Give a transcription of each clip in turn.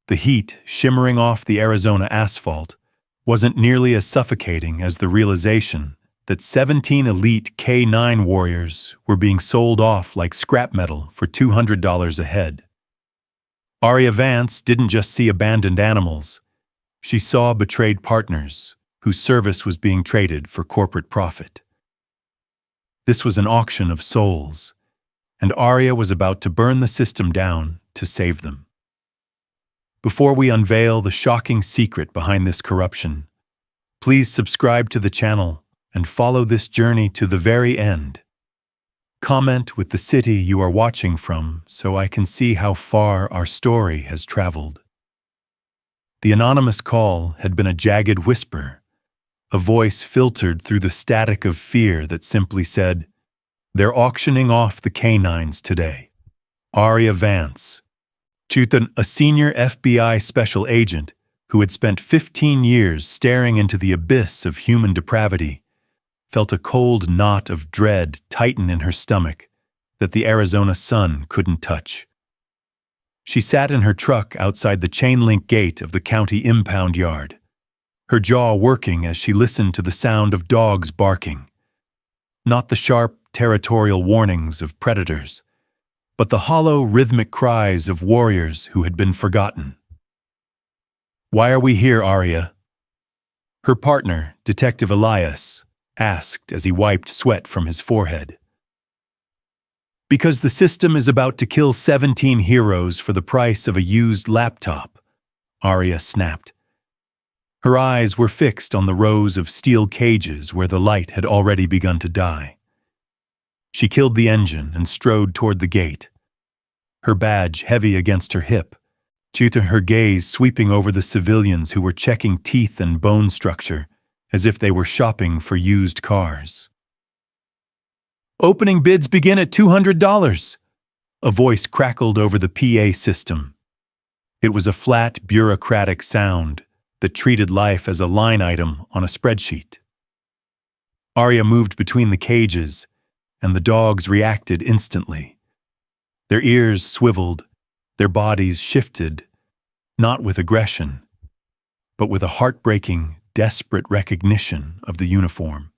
The heat shimmering off the Arizona asphalt wasn't nearly as suffocating as the realization that 17 elite K9 warriors were being sold off like scrap metal for $200 a head. Aria Vance didn't just see abandoned animals. She saw betrayed partners whose service was being traded for corporate profit. This was an auction of souls, and Aria was about to burn the system down to save them. Before we unveil the shocking secret behind this corruption, please subscribe to the channel and follow this journey to the very end. Comment with the city you are watching from so I can see how far our story has traveled. The anonymous call had been a jagged whisper, a voice filtered through the static of fear that simply said, "They're auctioning off the canines today." Aria Vance, a senior FBI special agent who had spent 15 years staring into the abyss of human depravity, felt a cold knot of dread tighten in her stomach that the Arizona sun couldn't touch. She sat in her truck outside the chain-link gate of the county impound yard, her jaw working as she listened to the sound of dogs barking. Not the sharp, territorial warnings of predators, but the hollow, rhythmic cries of warriors who had been forgotten. "Why are we here, Aria?" Her partner, Detective Elias, asked as he wiped sweat from his forehead. "Because the system is about to kill 17 heroes for the price of a used laptop," Aria snapped. Her eyes were fixed on the rows of steel cages where the light had already begun to die. She killed the engine and strode toward the gate, her badge heavy against her hip, her gaze sweeping over the civilians who were checking teeth and bone structure as if they were shopping for used cars. "Opening bids begin at $200, a voice crackled over the PA system. It was a flat, bureaucratic sound that treated life as a line item on a spreadsheet. Aria moved between the cages, and the dogs reacted instantly. Their ears swiveled, their bodies shifted, not with aggression, but with a heartbreaking, desperate recognition of the uniform.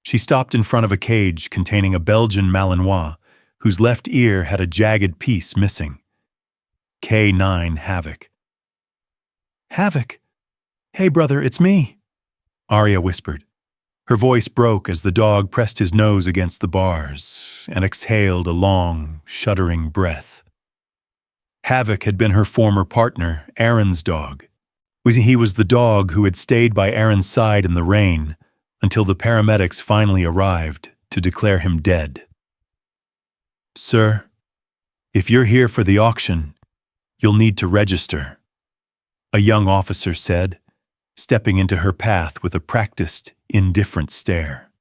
She stopped in front of a cage containing a Belgian Malinois whose left ear had a jagged piece missing. K9 Havoc. "Havoc? Hey brother, it's me," Aria whispered. Her voice broke as the dog pressed his nose against the bars and exhaled a long, shuddering breath. Havoc had been her former partner, Aaron's dog. He was the dog who had stayed by Aaron's side in the rain until the paramedics finally arrived to declare him dead. "Sir, if you're here for the auction, you'll need to register," a young officer said, stepping into her path with a practiced, indifferent stare.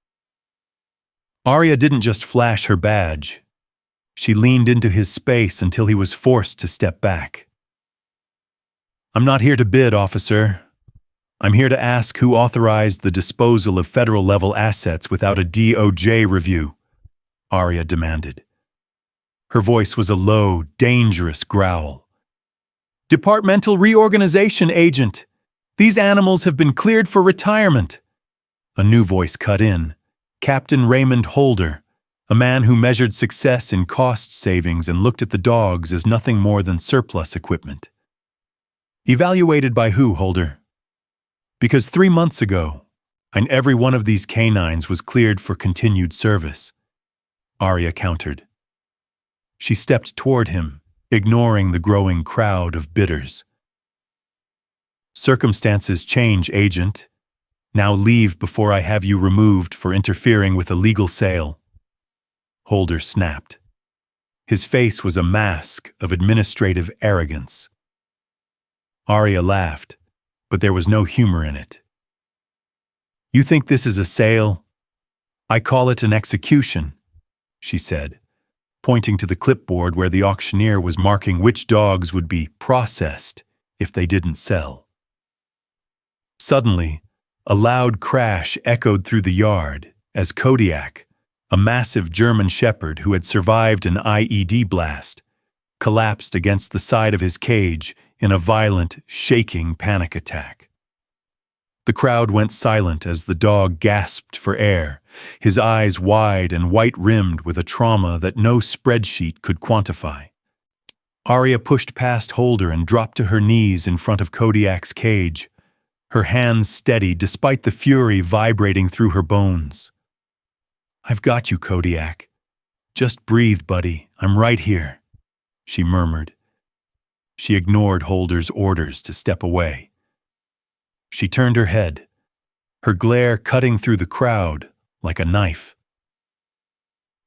Aria didn't just flash her badge. She leaned into his space until he was forced to step back. "I'm not here to bid, officer. I'm here to ask who authorized the disposal of federal-level assets without a DOJ review," Aria demanded. Her voice was a low, dangerous growl. "Departmental reorganization, agent. These animals have been cleared for retirement." A new voice cut in, Captain Raymond Holder, a man who measured success in cost savings and looked at the dogs as nothing more than surplus equipment. "Evaluated by who, Holder?" "Because 3 months ago, and every one of these canines was cleared for continued service," Aria countered. She stepped toward him, ignoring the growing crowd of bidders. "Circumstances change, agent. Now leave before I have you removed for interfering with a legal sale." Holder snapped. His face was a mask of administrative arrogance. Aria laughed, but there was no humor in it. "You think this is a sale? I call it an execution," she said, pointing to the clipboard where the auctioneer was marking which dogs would be processed if they didn't sell. Suddenly, a loud crash echoed through the yard as Kodiak, a massive German shepherd who had survived an IED blast, collapsed against the side of his cage in a violent, shaking panic attack. The crowd went silent as the dog gasped for air, his eyes wide and white-rimmed with a trauma that no spreadsheet could quantify. Aria pushed past Holder and dropped to her knees in front of Kodiak's cage, her hands steady despite the fury vibrating through her bones. "I've got you, Kodiak. Just breathe, buddy. I'm right here," she murmured. She ignored Holder's orders to step away. She turned her head, her glare cutting through the crowd like a knife.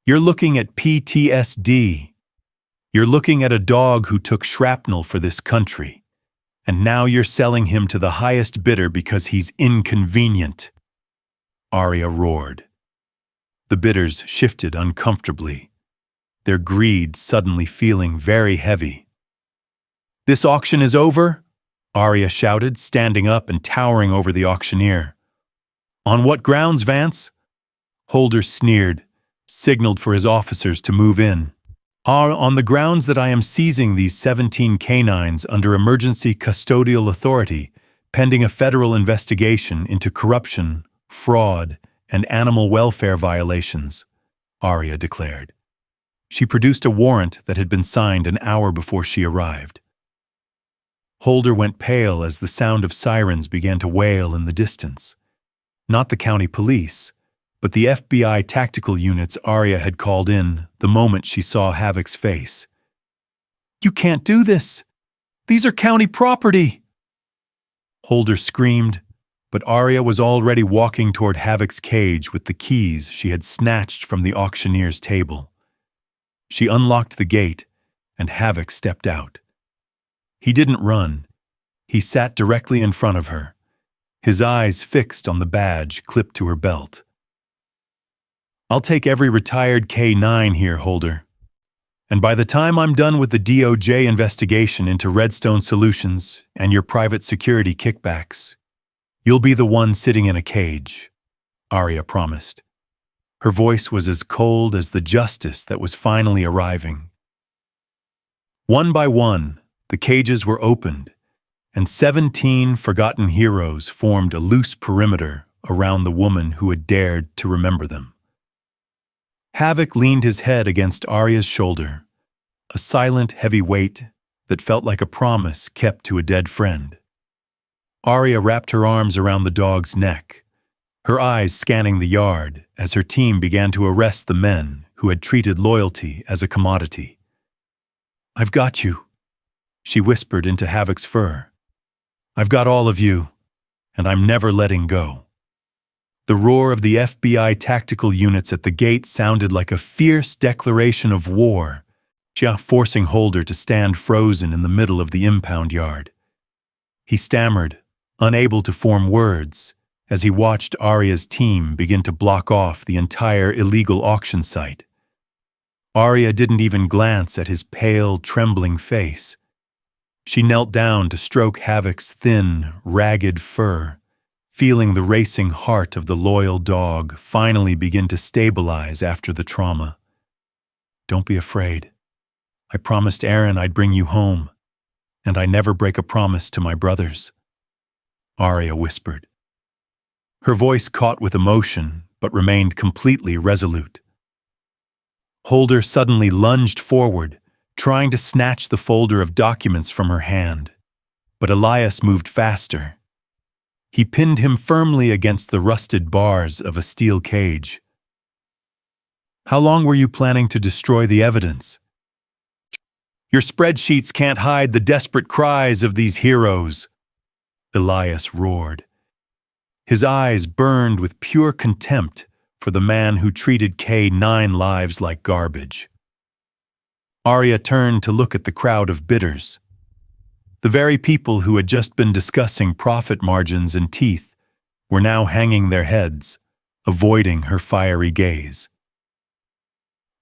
"You're looking at PTSD. You're looking at a dog who took shrapnel for this country, and now you're selling him to the highest bidder because he's inconvenient," Aria roared. The bidders shifted uncomfortably, their greed suddenly feeling very heavy. "This auction is over?" Aria shouted, standing up and towering over the auctioneer. "On what grounds, Vance?" Holder sneered, signaled for his officers to move in. "On the grounds that I am seizing these 17 canines under emergency custodial authority, pending a federal investigation into corruption, fraud, and animal welfare violations," Aria declared. She produced a warrant that had been signed an hour before she arrived. Holder went pale as the sound of sirens began to wail in the distance. Not the county police, but the FBI tactical units Aria had called in the moment she saw Havoc's face. "You can't do this! These are county property!" Holder screamed, but Aria was already walking toward Havoc's cage with the keys she had snatched from the auctioneer's table. She unlocked the gate, and Havoc stepped out. He didn't run. He sat directly in front of her, his eyes fixed on the badge clipped to her belt. "I'll take every retired K9 here, Holder. And by the time I'm done with the DOJ investigation into Redstone Solutions and your private security kickbacks, you'll be the one sitting in a cage," Aria promised. Her voice was as cold as the justice that was finally arriving. One by one, the cages were opened, and 17 forgotten heroes formed a loose perimeter around the woman who had dared to remember them. Havoc leaned his head against Aria's shoulder, a silent, heavy weight that felt like a promise kept to a dead friend. Aria wrapped her arms around the dog's neck, her eyes scanning the yard as her team began to arrest the men who had treated loyalty as a commodity. "I've got you," she whispered into Havoc's fur. "I've got all of you, and I'm never letting go." The roar of the FBI tactical units at the gate sounded like a fierce declaration of war, forcing Holder to stand frozen in the middle of the impound yard. He stammered, unable to form words, as he watched Aria's team begin to block off the entire illegal auction site. Aria didn't even glance at his pale, trembling face. She knelt down to stroke Havoc's thin, ragged fur, feeling the racing heart of the loyal dog finally begin to stabilize after the trauma. "Don't be afraid. I promised Aaron I'd bring you home, and I never break a promise to my brothers," Aria whispered. Her voice caught with emotion, but remained completely resolute. Holder suddenly lunged forward, trying to snatch the folder of documents from her hand, but Elias moved faster. He pinned him firmly against the rusted bars of a steel cage. "How long were you planning to destroy the evidence?" "Your spreadsheets can't hide the desperate cries of these heroes," Elias roared. His eyes burned with pure contempt for the man who treated K9 lives like garbage. Aria turned to look at the crowd of bidders. The very people who had just been discussing profit margins and teeth were now hanging their heads, avoiding her fiery gaze.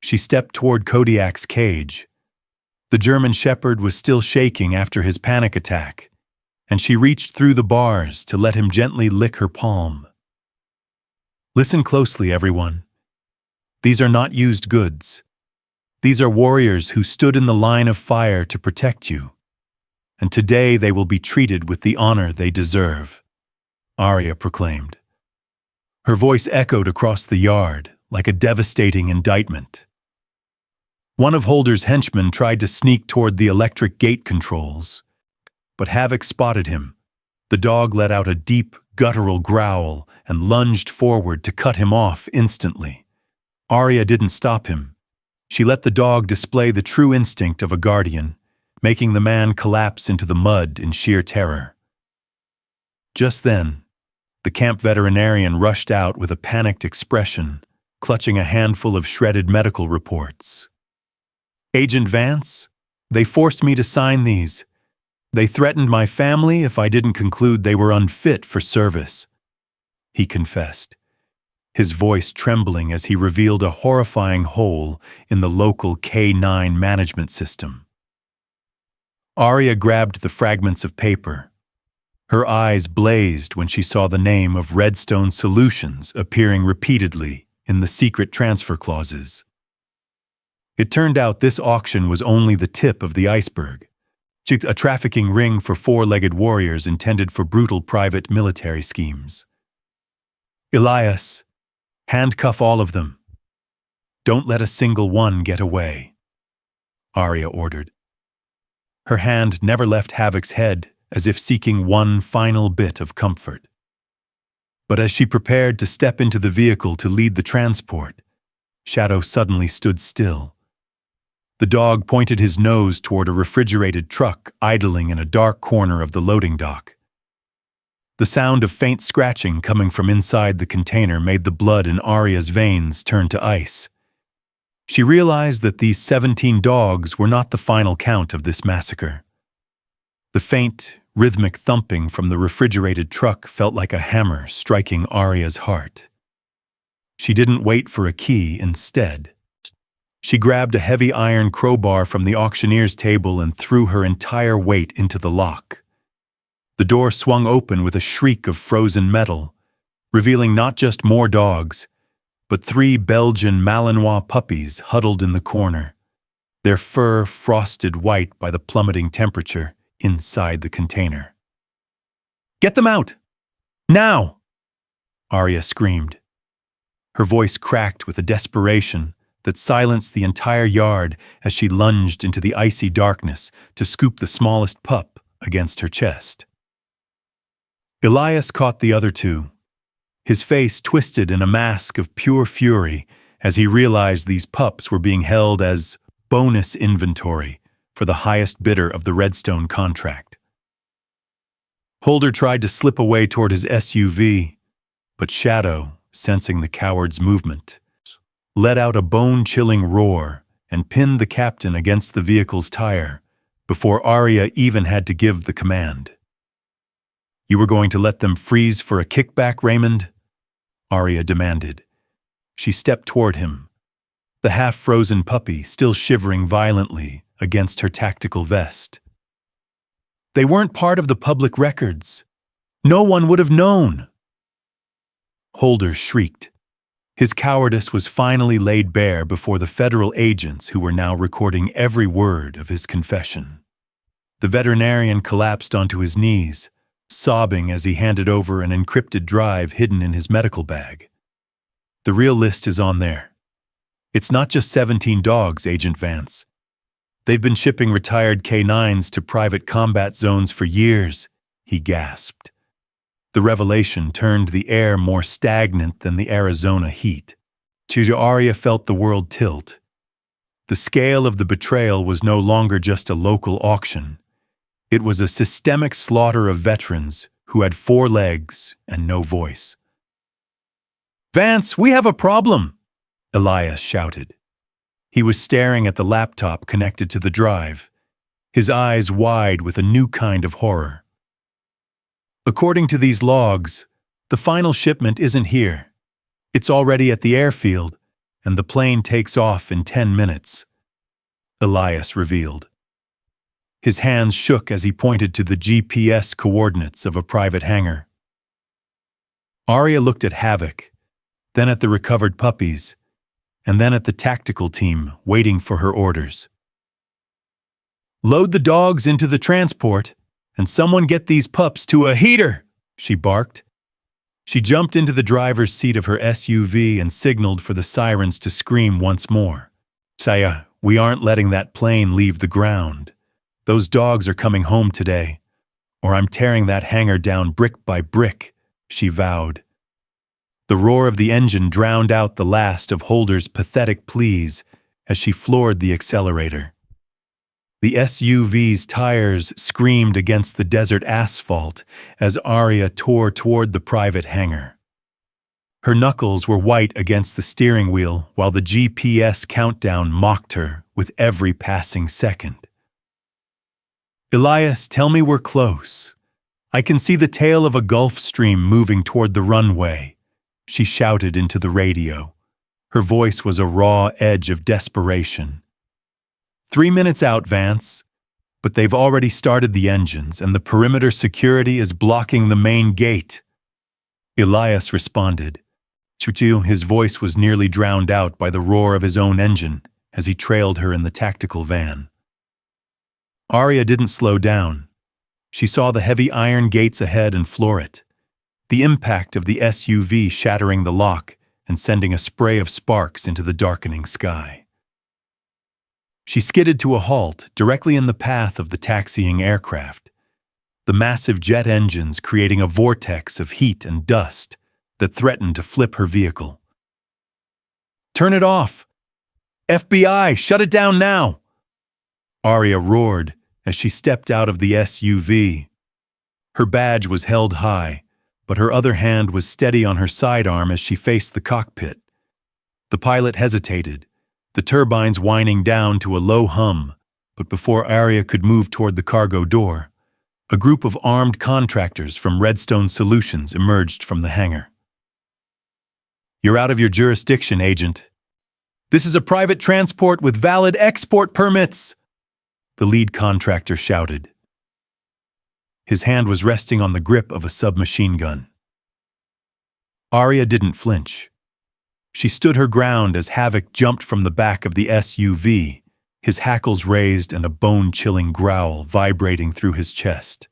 She stepped toward Kodiak's cage. The German Shepherd was still shaking after his panic attack, and she reached through the bars to let him gently lick her palm. "Listen closely, everyone. These are not used goods. These are warriors who stood in the line of fire to protect you. and today they will be treated with the honor they deserve," Aria proclaimed. Her voice echoed across the yard like a devastating indictment. One of Holder's henchmen tried to sneak toward the electric gate controls, but Havoc spotted him. The dog let out a deep, guttural growl and lunged forward to cut him off instantly. Aria didn't stop him. She let the dog display the true instinct of a guardian, making the man collapse into the mud in sheer terror. Just then, the camp veterinarian rushed out with a panicked expression, clutching a handful of shredded medical reports. "Agent Vance, they forced me to sign these. They threatened my family if I didn't conclude they were unfit for service," he confessed, his voice trembling as he revealed a horrifying hole in the local K9 management system. Aria grabbed the fragments of paper. Her eyes blazed when she saw the name of Redstone Solutions appearing repeatedly in the secret transfer clauses. It turned out this auction was only the tip of the iceberg, a trafficking ring for four-legged warriors intended for brutal private military schemes. "Elias, handcuff all of them. Don't let a single one get away," Aria ordered. Her hand never left Havoc's head, as if seeking one final bit of comfort. But as she prepared to step into the vehicle to lead the transport, Shadow suddenly stood still. The dog pointed his nose toward a refrigerated truck idling in a dark corner of the loading dock. The sound of faint scratching coming from inside the container made the blood in Aria's veins turn to ice. She realized that these 17 dogs were not the final count of this massacre. The faint, rhythmic thumping from the refrigerated truck felt like a hammer striking Aria's heart. She didn't wait for a key instead. She grabbed a heavy iron crowbar from the auctioneer's table and threw her entire weight into the lock. The door swung open with a shriek of frozen metal, revealing not just more dogs, but 3 Belgian Malinois puppies huddled in the corner, their fur frosted white by the plummeting temperature inside the container. "Get them out! Now!" Aria screamed. Her voice cracked with a desperation that silenced the entire yard as she lunged into the icy darkness to scoop the smallest pup against her chest. Elias caught the other 2, his face twisted in a mask of pure fury as he realized these pups were being held as bonus inventory for the highest bidder of the Redstone contract. Holder tried to slip away toward his SUV, but Shadow, sensing the coward's movement, let out a bone-chilling roar and pinned the captain against the vehicle's tire before Aria even had to give the command. "You were going to let them freeze for a kickback, Raymond?" Aria demanded. She stepped toward him, the half-frozen puppy still shivering violently against her tactical vest. "They weren't part of the public records. No one would have known." Holder shrieked. His cowardice was finally laid bare before the federal agents who were now recording every word of his confession. The veterinarian collapsed onto his knees, sobbing as he handed over an encrypted drive hidden in his medical bag. "The real list is on there. It's not just 17 dogs, Agent Vance. They've been shipping retired K9s to private combat zones for years," he gasped. The revelation turned the air more stagnant than the Arizona heat. Aria felt the world tilt. The scale of the betrayal was no longer just a local auction. It was a systemic slaughter of veterans who had 4 legs and no voice. "Vance, we have a problem!" Elias shouted. He was staring at the laptop connected to the drive, his eyes wide with a new kind of horror. "According to these logs, the final shipment isn't here. It's already at the airfield, and the plane takes off in 10 minutes, Elias revealed. His hands shook as he pointed to the GPS coordinates of a private hangar. Aria looked at Havoc, then at the recovered puppies, and then at the tactical team waiting for her orders. Load the dogs into the transport, and someone get these pups to a heater, she barked. She jumped into the driver's seat of her SUV and signaled for the sirens to scream once more. Saya, we aren't letting that plane leave the ground. Those dogs are coming home today, or I'm tearing that hangar down brick by brick, she vowed. The roar of the engine drowned out the last of Holder's pathetic pleas as she floored the accelerator. The SUV's tires screamed against the desert asphalt as Aria tore toward the private hangar. Her knuckles were white against the steering wheel while the GPS countdown mocked her with every passing second. Elias, tell me we're close. I can see the tail of a Gulf Stream moving toward the runway, she shouted into the radio. Her voice was a raw edge of desperation. 3 minutes out, Vance, but they've already started the engines and the perimeter security is blocking the main gate. Elias responded. Chuchu, his voice was nearly drowned out by the roar of his own engine as he trailed her in the tactical van. Aria didn't slow down. She saw the heavy iron gates ahead and floor it, the impact of the SUV shattering the lock and sending a spray of sparks into the darkening sky. She skidded to a halt directly in the path of the taxiing aircraft, the massive jet engines creating a vortex of heat and dust that threatened to flip her vehicle. Turn it off! FBI, shut it down now! Aria roared as she stepped out of the SUV. Her badge was held high, but her other hand was steady on her sidearm as she faced the cockpit. The pilot hesitated, the turbines whining down to a low hum, but before Aria could move toward the cargo door, a group of armed contractors from Redstone Solutions emerged from the hangar. You're out of your jurisdiction, Agent. This is a private transport with valid export permits, the lead contractor shouted. His hand was resting on the grip of a submachine gun. Aria didn't flinch. She stood her ground as Havoc jumped from the back of the SUV, his hackles raised and a bone-chilling growl vibrating through his chest.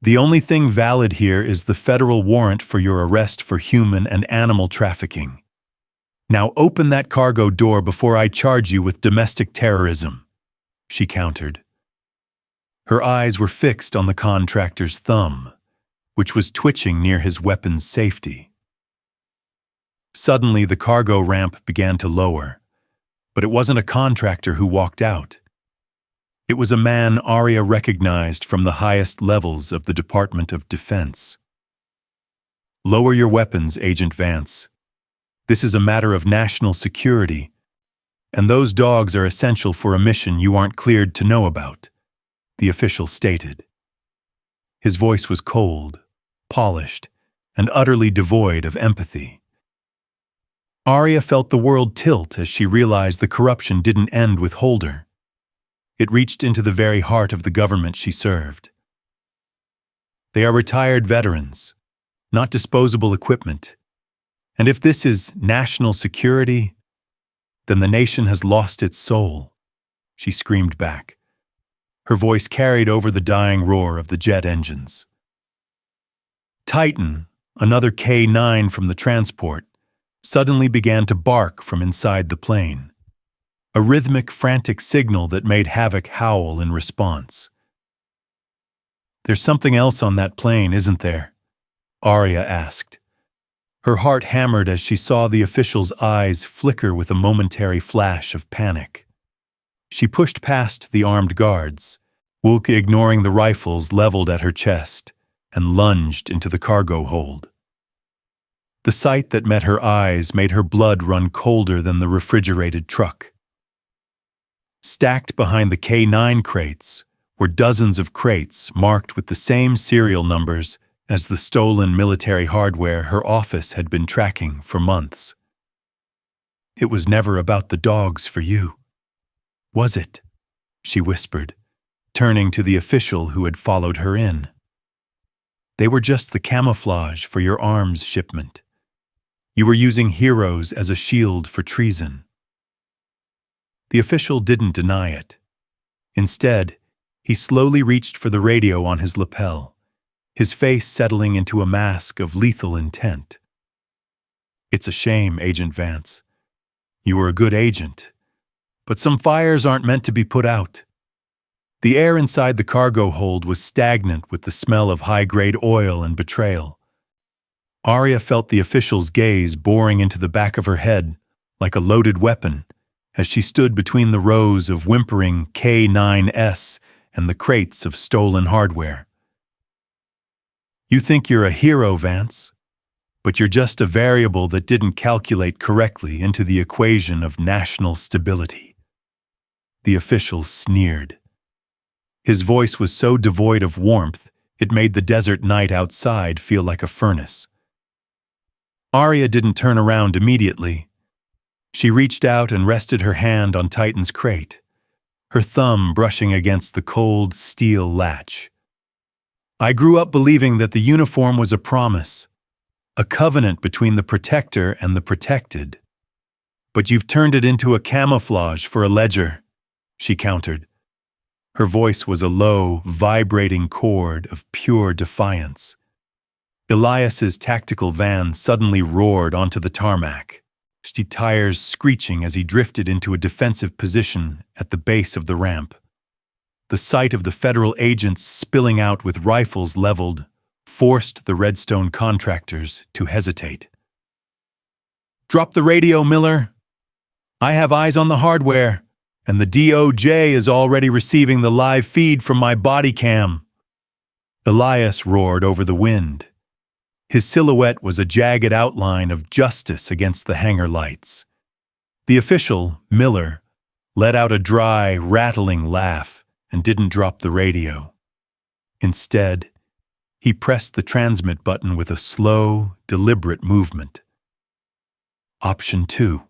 The only thing valid here is the federal warrant for your arrest for human and animal trafficking. Now open that cargo door before I charge you with domestic terrorism, she countered. Her eyes were fixed on the contractor's thumb, which was twitching near his weapon's safety. Suddenly, the cargo ramp began to lower, but it wasn't a contractor who walked out. It was a man Aria recognized from the highest levels of the Department of Defense. Lower your weapons, Agent Vance. This is a matter of national security, and those dogs are essential for a mission you aren't cleared to know about, the official stated. His voice was cold, polished, and utterly devoid of empathy. Aria felt the world tilt as she realized the corruption didn't end with Holder. It reached into the very heart of the government she served. They are retired veterans, not disposable equipment. And if this is national security, then the nation has lost its soul, she screamed back. Her voice carried over the dying roar of the jet engines. Titan, another K9 from the transport, suddenly began to bark from inside the plane, a rhythmic, frantic signal that made Havoc howl in response. There's something else on that plane, isn't there? Aria asked. Her heart hammered as she saw the official's eyes flicker with a momentary flash of panic. She pushed past the armed guards, Woolke ignoring the rifles leveled at her chest, and lunged into the cargo hold. The sight that met her eyes made her blood run colder than the refrigerated truck. Stacked behind the K9 crates were dozens of crates marked with the same serial numbers as the stolen military hardware her office had been tracking for months. It was never about the dogs for you, was it? She whispered, turning to the official who had followed her in. They were just the camouflage for your arms shipment. You were using heroes as a shield for treason. The official didn't deny it. Instead, he slowly reached for the radio on his lapel, his face settling into a mask of lethal intent. "It's a shame, Agent Vance. You were a good agent, but some fires aren't meant to be put out." The air inside the cargo hold was stagnant with the smell of high-grade oil and betrayal. Aria felt the official's gaze boring into the back of her head like a loaded weapon as she stood between the rows of whimpering K9S and the crates of stolen hardware. "You think you're a hero, Vance, but you're just a variable that didn't calculate correctly into the equation of national stability." The official sneered. His voice was so devoid of warmth, it made the desert night outside feel like a furnace. Aria didn't turn around immediately. She reached out and rested her hand on Titan's crate, her thumb brushing against the cold steel latch. "I grew up believing that the uniform was a promise, a covenant between the protector and the protected. But you've turned it into a camouflage for a ledger," she countered. Her voice was a low, vibrating chord of pure defiance. Elias's tactical van suddenly roared onto the tarmac, his tires screeching as he drifted into a defensive position at the base of the ramp. The sight of the federal agents spilling out with rifles leveled forced the Redstone contractors to hesitate. "Drop the radio, Miller. I have eyes on the hardware, and the DOJ is already receiving the live feed from my body cam." Elias roared over the wind. His silhouette was a jagged outline of justice against the hangar lights. The official, Miller, let out a dry, rattling laugh and didn't drop the radio. Instead, he pressed the transmit button with a slow, deliberate movement. "Option 2,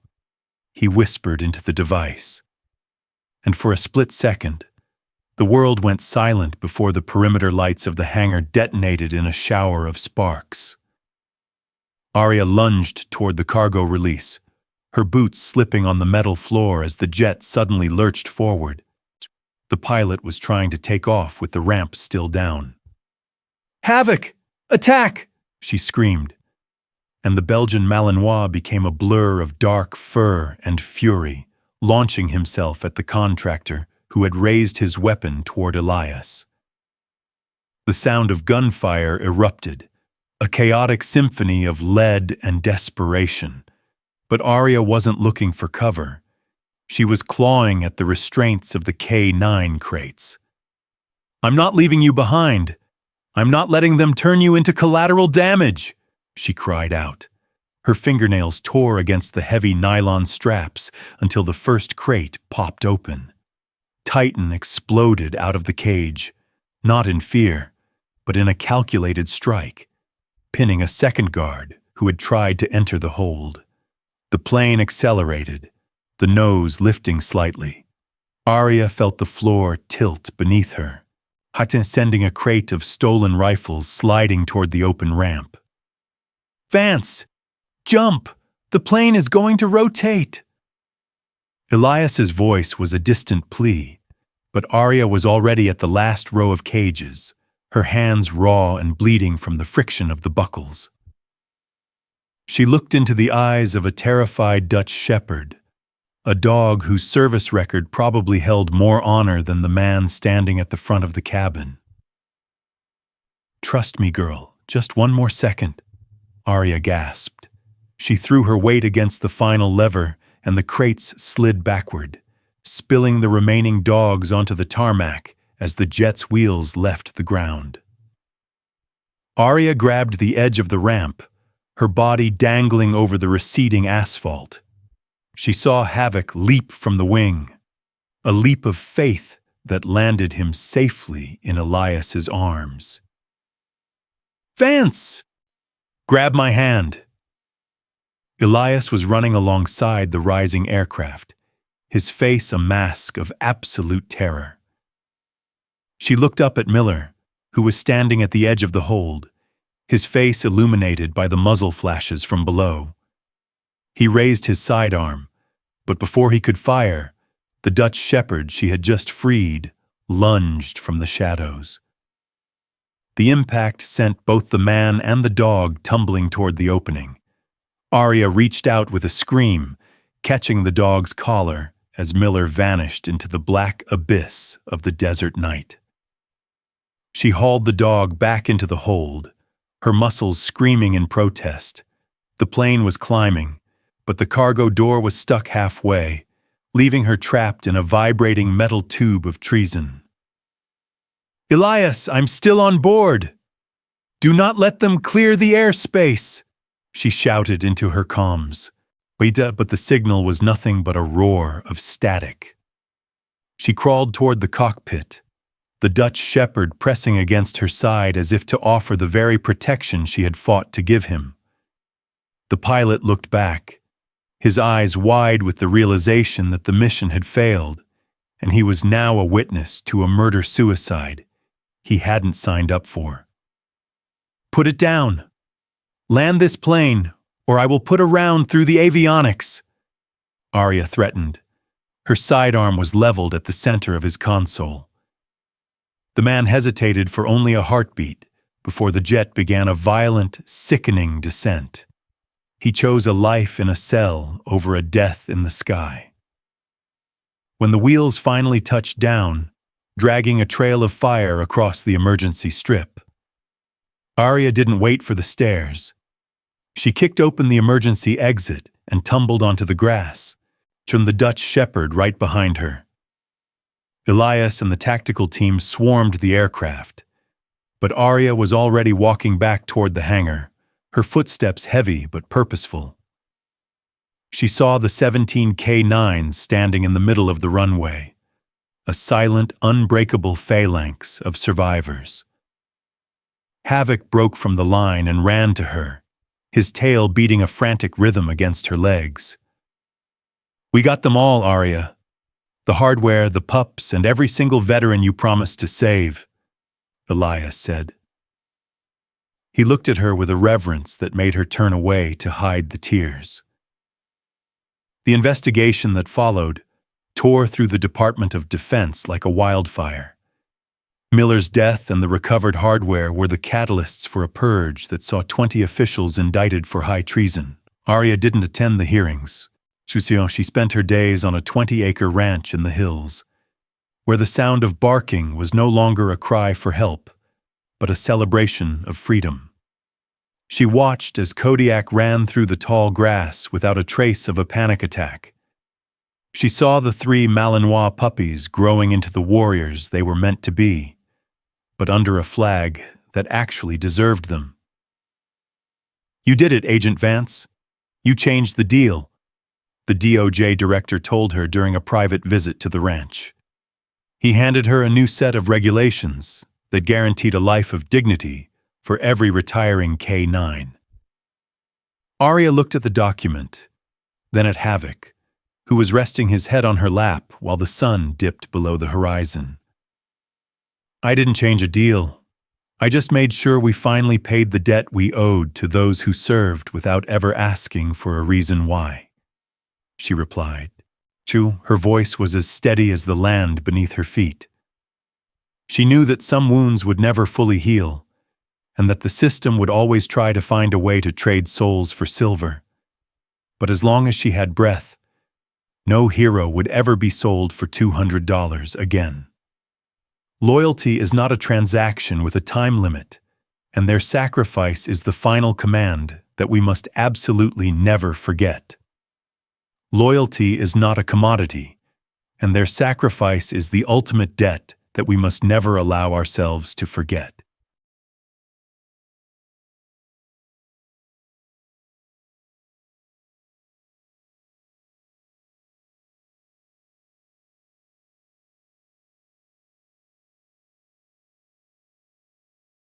he whispered into the device. And for a split second, the world went silent before the perimeter lights of the hangar detonated in a shower of sparks. Aria lunged toward the cargo release, her boots slipping on the metal floor as the jet suddenly lurched forward. The pilot was trying to take off with the ramp still down. "Havoc! Attack!" she screamed, and the Belgian Malinois became a blur of dark fur and fury, launching himself at the contractor who had raised his weapon toward Elias. The sound of gunfire erupted, a chaotic symphony of lead and desperation. But Aria wasn't looking for cover. She was clawing at the restraints of the K9 crates. "I'm not leaving you behind. I'm not letting them turn you into collateral damage," she cried out. Her fingernails tore against the heavy nylon straps until the first crate popped open. Titan exploded out of the cage, not in fear, but in a calculated strike, pinning a second guard who had tried to enter the hold. The plane accelerated, the nose lifting slightly. Aria felt the floor tilt beneath her, sending a crate of stolen rifles sliding toward the open ramp. "Vance! Jump! The plane is going to rotate!" Elias's voice was a distant plea, but Aria was already at the last row of cages, her hands raw and bleeding from the friction of the buckles. She looked into the eyes of a terrified Dutch shepherd, a dog whose service record probably held more honor than the man standing at the front of the cabin. "Trust me, girl, just one more second," Aria gasped. She threw her weight against the final lever, and the crates slid backward, spilling the remaining dogs onto the tarmac as the jet's wheels left the ground. Aria grabbed the edge of the ramp, her body dangling over the receding asphalt. She saw Havoc leap from the wing, a leap of faith that landed him safely in Elias's arms. "Vance! Grab my hand!" Elias was running alongside the rising aircraft, his face a mask of absolute terror. She looked up at Miller, who was standing at the edge of the hold, his face illuminated by the muzzle flashes from below. He raised his sidearm, but before he could fire, The Dutch shepherd she had just freed lunged from the shadows. The impact sent both the man and the dog tumbling toward the opening. Aria reached out with a scream, catching the dog's collar as Miller vanished into the black abyss of the desert night. She hauled the dog back into the hold, her muscles screaming in protest. The plane was climbing, but the cargo door was stuck halfway, leaving her trapped in a vibrating metal tube of treason. "Elias, I'm still on board! Do not let them clear the airspace!" she shouted into her comms. But the signal was nothing but a roar of static. She crawled toward the cockpit, the Dutch shepherd pressing against her side as if to offer the very protection she had fought to give him. The pilot looked back, his eyes wide with the realization that the mission had failed, and he was now a witness to a murder-suicide he hadn't signed up for. "Put it down! Land this plane, or I will put a round through the avionics," Aria threatened. Her sidearm was leveled at the center of his console. The man hesitated for only a heartbeat before the jet began a violent, sickening descent. He chose a life in a cell over a death in the sky. When the wheels finally touched down, dragging a trail of fire across the emergency strip, Aria didn't wait for the stairs. She kicked open the emergency exit and tumbled onto the grass, from the Dutch shepherd right behind her. Elias and the tactical team swarmed the aircraft, but Aria was already walking back toward the hangar, her footsteps heavy but purposeful. She saw the 17 K9s standing in the middle of the runway, a silent, unbreakable phalanx of survivors. Havoc broke from the line and ran to her, his tail beating a frantic rhythm against her legs. "We got them all, Aria. The hardware, the pups, and every single veteran you promised to save," Elias said. He looked at her with a reverence that made her turn away to hide the tears. The investigation that followed tore through the Department of Defense like a wildfire. Miller's death and the recovered hardware were the catalysts for a purge that saw 20 officials indicted for high treason. Aria didn't attend the hearings. She spent her days on a 20-acre ranch in the hills, where the sound of barking was no longer a cry for help, but a celebration of freedom. She watched as Kodiak ran through the tall grass without a trace of a panic attack. She saw the 3 Malinois puppies growing into the warriors they were meant to be, but under a flag that actually deserved them. "You did it, Agent Vance. You changed the deal," the DOJ director told her during a private visit to the ranch. He handed her a new set of regulations that guaranteed a life of dignity for every retiring K9. Aria looked at the document, then at Havoc, who was resting his head on her lap while the sun dipped below the horizon. "I didn't change a deal. I just made sure we finally paid the debt we owed to those who served without ever asking for a reason why," she replied. Her voice was as steady as the land beneath her feet. She knew that some wounds would never fully heal, and that the system would always try to find a way to trade souls for silver. But as long as she had breath, no hero would ever be sold for $200 again. Loyalty is not a transaction with a time limit, and their sacrifice is the final command that we must absolutely never forget. Loyalty is not a commodity, and their sacrifice is the ultimate debt that we must never allow ourselves to forget.